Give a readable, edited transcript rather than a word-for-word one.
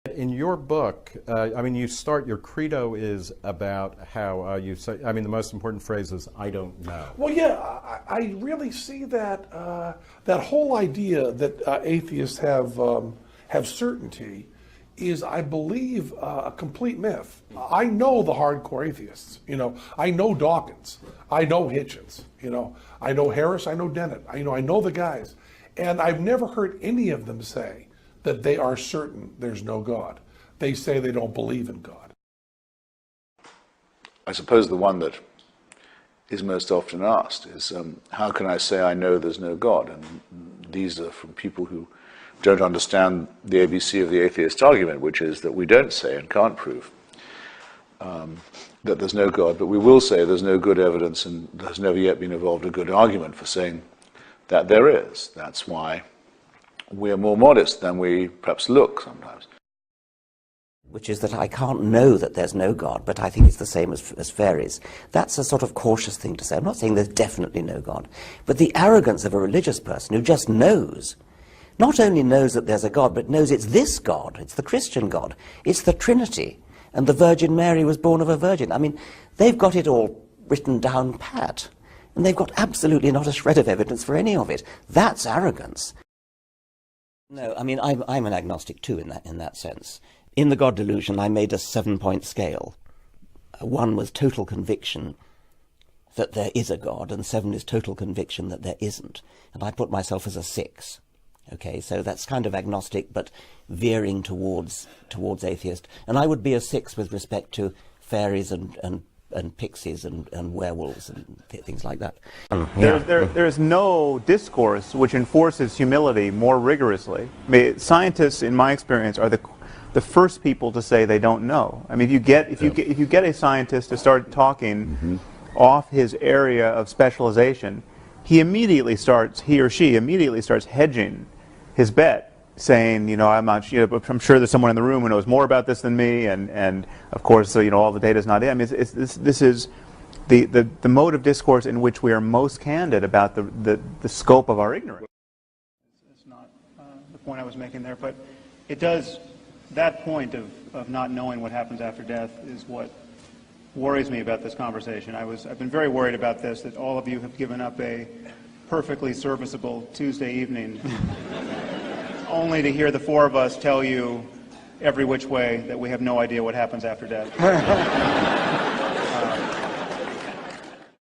In your book, I mean, you start, your credo is about how you say, I mean, the most important phrase is, I don't know. Well, yeah, I really see that that whole idea that atheists have certainty is, I believe, a complete myth. I know the hardcore atheists. You know, I know Dawkins, I know Hitchens. You know, I know Harris, I know Dennett. I know the guys, and I've never heard any of them say that they are certain there's no God. They say they don't believe in God. I suppose the one that is most often asked is, how can I say I know there's no God? And these are from people who don't understand the ABC of the atheist argument, which is that we don't say and can't prove that there's no God, but we will say there's no good evidence, and there's never yet been evolved a good argument for saying that there is. That's why we're more modest than we perhaps look sometimes. Which is that I can't know that there's no God, but I think it's the same as fairies. That's a sort of cautious thing to say. I'm not saying there's definitely no God, but the arrogance of a religious person who just knows, not only knows that there's a God, but knows it's this God, it's the Christian God, it's the Trinity, and the Virgin Mary was born of a virgin. I mean, they've got it all written down pat, and they've got absolutely not a shred of evidence for any of it. That's arrogance. No, I mean, I'm an agnostic too in that sense. In the God Delusion, I made a 7-point scale. 1 was total conviction that there is a God, and 7 is total conviction that there isn't. And I put myself as a 6. Okay, so that's kind of agnostic, but veering towards atheist. And I would be a 6 with respect to fairies and pixies and werewolves and things like that. There's no discourse which enforces humility more rigorously. I mean, scientists, in my experience, are the first people to say they don't know. I mean, if you get a scientist to start talking off his area of specialization, he or she immediately starts hedging his bet, saying, you know, I'm sure there's someone in the room who knows more about this than me, and of course, you know, all the data's not in. I mean, this is the mode of discourse in which we are most candid about the scope of our ignorance. It's not the point I was making there, but it does. That point of not knowing what happens after death is what worries me about this conversation. I've been very worried about this, that all of you have given up a perfectly serviceable Tuesday evening only to hear the 4 of us tell you every which way that we have no idea what happens after death.